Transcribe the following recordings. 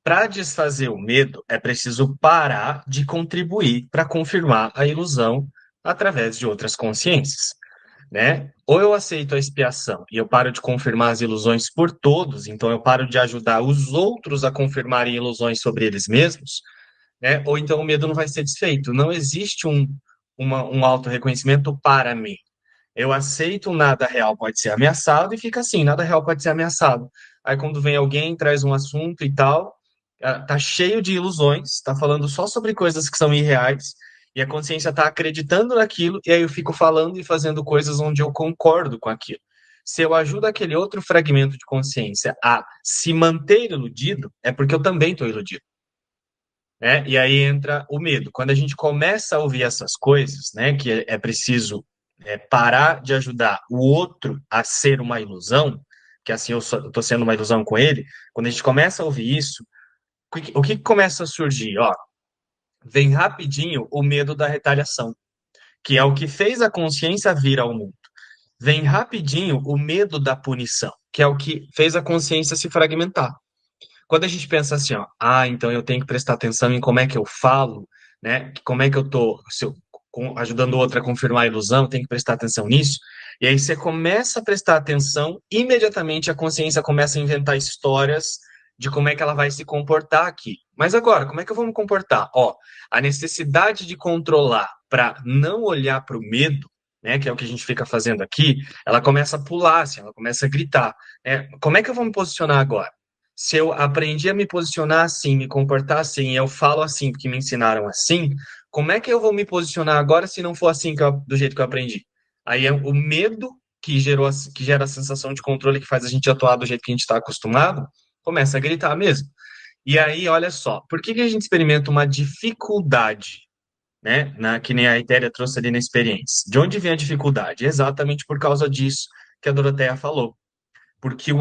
Para desfazer o medo, é preciso parar de contribuir para confirmar a ilusão através de outras consciências, né? Ou eu aceito a expiação e eu paro de confirmar as ilusões por todos, então eu paro de ajudar os outros a confirmarem ilusões sobre eles mesmos, né? Ou então o medo não vai ser desfeito. Não existe um auto-reconhecimento para mim. Eu aceito nada real pode ser ameaçado e fica assim, nada real pode ser ameaçado. Aí quando vem alguém, traz um assunto e tal, tá cheio de ilusões, tá falando só sobre coisas que são irreais, e a consciência tá acreditando naquilo, e aí eu fico falando e fazendo coisas onde eu concordo com aquilo. Se eu ajudo aquele outro fragmento de consciência a se manter iludido, é porque eu também estou iludido, né? E aí entra o medo. Quando a gente começa a ouvir essas coisas, né, que é preciso parar de ajudar o outro a ser uma ilusão, que assim eu estou sendo uma ilusão com ele, quando a gente começa a ouvir isso, o que começa a surgir? Ó, vem rapidinho o medo da retaliação, que é o que fez a consciência vir ao mundo. Vem rapidinho o medo da punição, que é o que fez a consciência se fragmentar. Quando a gente pensa assim, ó, então eu tenho que prestar atenção em como é que eu falo, né? Como é que eu tô, se eu, ajudando o outro a confirmar a ilusão, tem que prestar atenção nisso. E aí você começa a prestar atenção, imediatamente a consciência começa a inventar histórias de como é que ela vai se comportar aqui. Mas agora, como é que eu vou me comportar? Ó, a necessidade de controlar para não olhar para o medo, né, que é o que a gente fica fazendo aqui, ela começa a pular, assim, ela começa a gritar. Como é que eu vou me posicionar agora? Se eu aprendi a me posicionar assim, me comportar assim, e eu falo assim porque me ensinaram assim, como é que eu vou me posicionar agora se não for assim do jeito que eu aprendi? Aí é o medo que gera a sensação de controle que faz a gente atuar do jeito que a gente está acostumado, começa a gritar mesmo. E aí, olha só, por que que a gente experimenta uma dificuldade, né? Que nem a Etéria trouxe ali na experiência. De onde vem a dificuldade? Exatamente por causa disso que a Doroteia falou, porque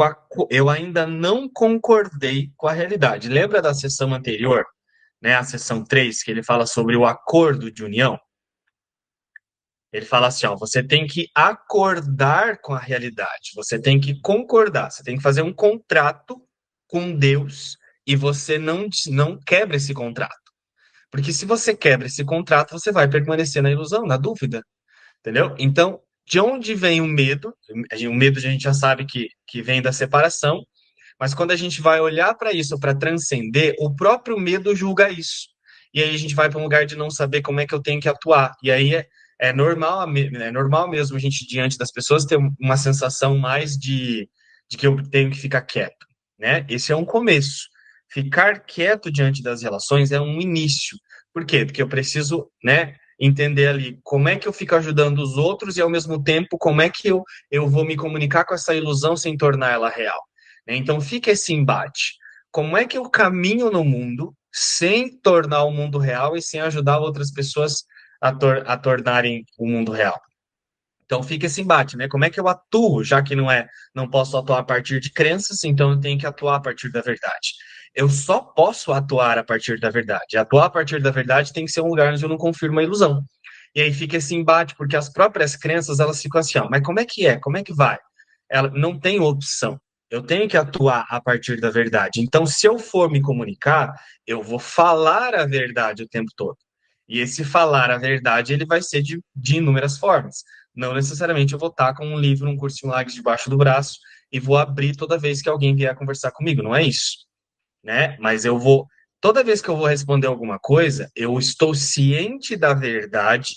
eu ainda não concordei com a realidade. Lembra da sessão anterior, né, a sessão 3 que ele fala sobre o acordo de união? Ele fala assim, ó, você tem que acordar com a realidade, você tem que concordar, você tem que fazer um contrato com Deus e você não quebra esse contrato. Porque se você quebra esse contrato, você vai permanecer na ilusão, na dúvida, entendeu? Então, de onde vem o medo? O medo a gente já sabe que vem da separação, mas quando a gente vai olhar para isso, para transcender, o próprio medo julga isso. E aí a gente vai para um lugar de não saber como é que eu tenho que atuar. E aí é normal mesmo a gente, diante das pessoas, ter uma sensação mais de que eu tenho que ficar quieto, né? Esse é um começo. Ficar quieto diante das relações é um início. Por quê? Porque eu preciso, né, entender ali como é que eu fico ajudando os outros e, ao mesmo tempo, como é que eu vou me comunicar com essa ilusão sem tornar ela real, né? Então fica esse embate. Como é que eu caminho no mundo sem tornar o mundo real e sem ajudar outras pessoas a tornarem o mundo real? Então fica esse embate, né? Como é que eu atuo, já que não posso atuar a partir de crenças, então eu tenho que atuar a partir da verdade. Eu só posso atuar a partir da verdade. Atuar a partir da verdade tem que ser um lugar onde eu não confirmo a ilusão. E aí fica esse embate, porque as próprias crenças, elas ficam assim, ó, mas como é que é? Como é que vai? Ela não tem opção. Eu tenho que atuar a partir da verdade. Então, se eu for me comunicar, eu vou falar a verdade o tempo todo. E esse falar a verdade, ele vai ser de inúmeras formas. Não necessariamente eu vou estar com um livro, um cursinho Lages debaixo do braço e vou abrir toda vez que alguém vier conversar comigo. Não é isso, né? Mas eu vou, toda vez que eu vou responder alguma coisa, eu estou ciente da verdade,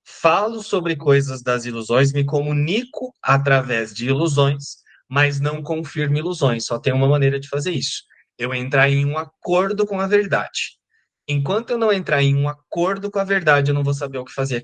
falo sobre coisas das ilusões, me comunico através de ilusões, mas não confirmo ilusões. Só tem uma maneira de fazer isso. Eu entrar em um acordo com a verdade. Enquanto eu não entrar em um acordo com a verdade, eu não vou saber o que fazer